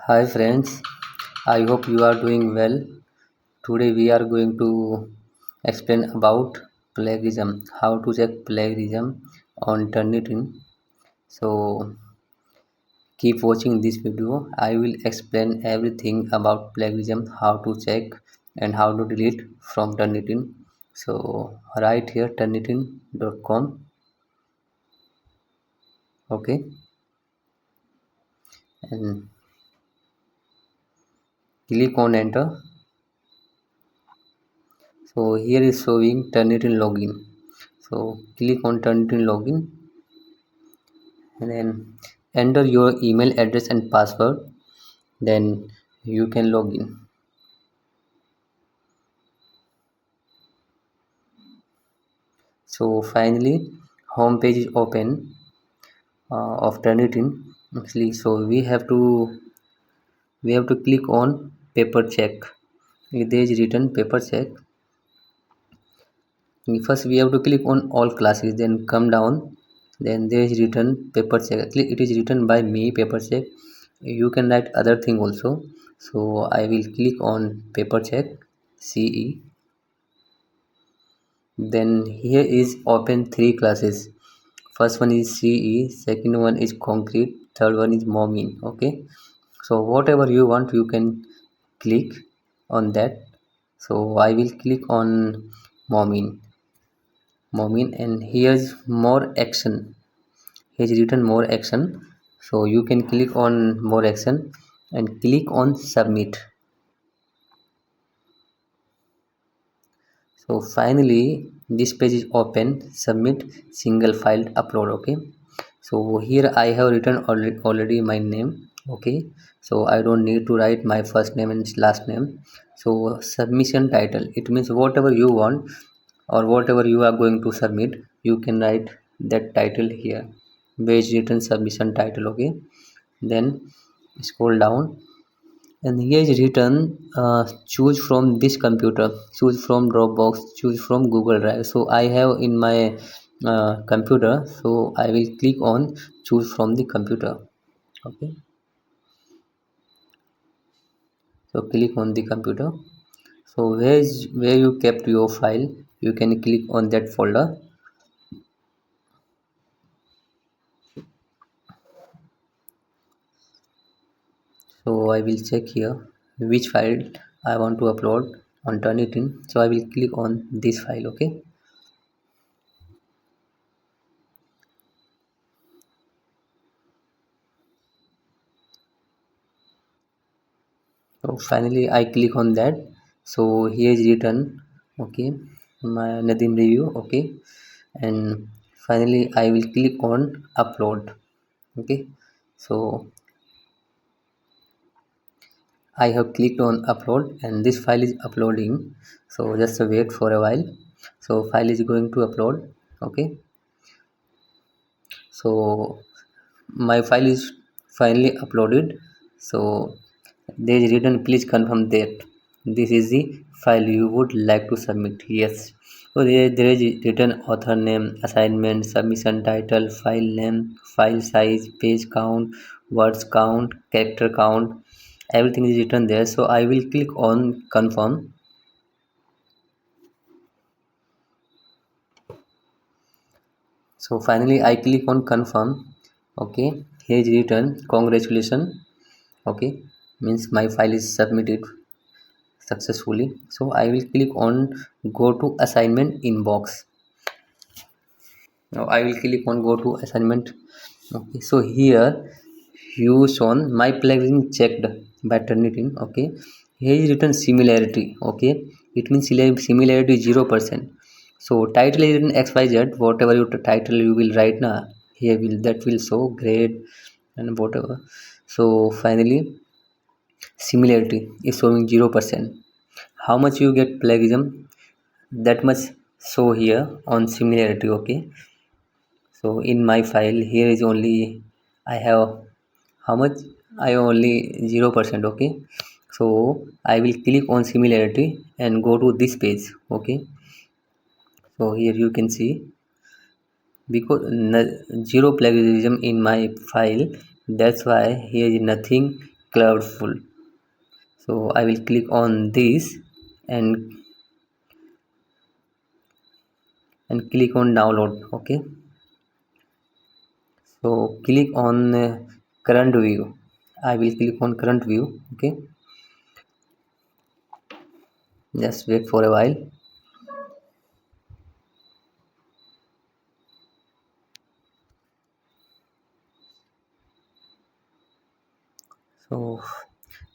Hi friends, I hope you are doing well. Today we are going to explain about plagiarism, how to check plagiarism on Turnitin. So keep watching this video. I will explain everything about plagiarism, how to check and how to delete from Turnitin. So right here turnitin.com. Okay, and click on enter. So here is showing Turnitin login. So click on Turnitin login and then enter your email address and password, then you can log in. So finally home page is open of Turnitin. Actually, so we have to click on paper check. If there is written paper check, first we have to click on all classes, then come down, then there is written paper check. Actually it is written by me paper check, you can write other thing also. So I will click on paper check CE. Then here is open three classes. First one is CE, second one is concrete, third one is mommy. Okay, so whatever you want you can click on that. So I will click on mommy, and here's more action. Here's written more action, so you can click on more action and click on submit. So finally this page is open. Submit single file upload. Okay, so here I have written already my name. Okay, so I don't need to write my first name and last name. So submission title, it means whatever you want or whatever you are going to submit, you can write that title here, where is written submission title. Okay, then scroll down, and here is written choose from this computer, choose from Dropbox, choose from Google Drive. So I have in my computer, so I will click on choose from the computer. Okay, so click on the computer. So where you kept your file, you can click on that folder. So I will check here which file I want to upload on Turnitin. So I will click on this file. Okay, so finally I click on that. So here is written, okay, my Nadim review. Okay, and finally I will click on upload. Okay, so I have clicked on upload and this file is uploading. So just wait for a while. So file is going to upload. Okay, so my file is finally uploaded. So there is written please confirm that this is the file you would like to submit. Yes, so there is written author name, assignment, submission title, file name, file size, page count, words count, character count, everything is written there. So I will click on confirm. So finally I click on confirm. Okay, here is written congratulations. Okay, means my file is submitted successfully. So I will click on go to assignment inbox. Now I will click on go to assignment. Okay, so here you shown my plugin checked by Turnitin. Okay, here is written similarity. Okay, it means similarity 0%. So title is written xyz, whatever your title you will write now, here will that will show grade and whatever. So finally similarity is showing 0%. How much you get plagiarism, that much show here on similarity. Okay, so in my file here is only I have how much, I have only 0%. Okay, so I will click on similarity and go to this page. Okay, so here you can see because zero plagiarism in my file, that's why here is nothing colorful. So I will click on this and click on download. Okay, so click on current view. I will click on current view. Okay, just wait for a while. So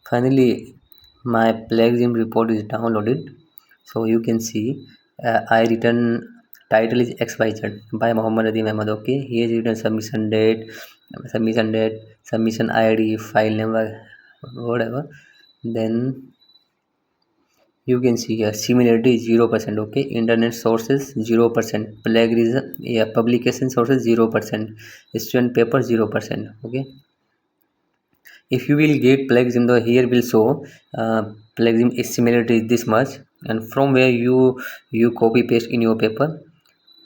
finally my plagiarism report is downloaded. So you can see I written title is XYZ by Muhammad Adim Ahmad. Okay, he has written submission date, submission ID, file number, whatever. Then you can see here similarity is 0%. Okay, internet sources 0%, plagiarism, yeah, publication sources 0%, student paper 0%. Okay, if you will get plagiarism, the here will show plagiarism is similarity is this much, and from where you copy paste in your paper,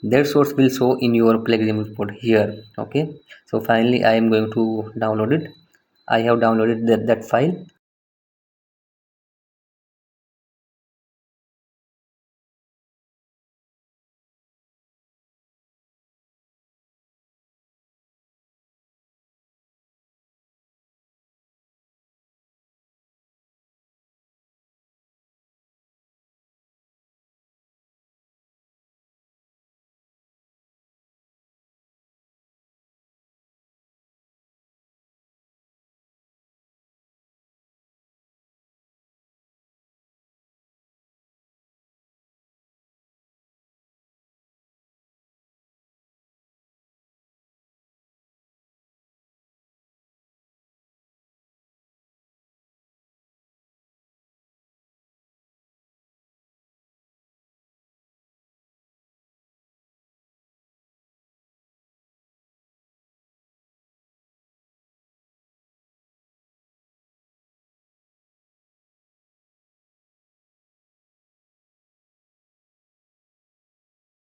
that source will show in your plagiarism report here. Okay, so finally I am going to download it. I have downloaded that file.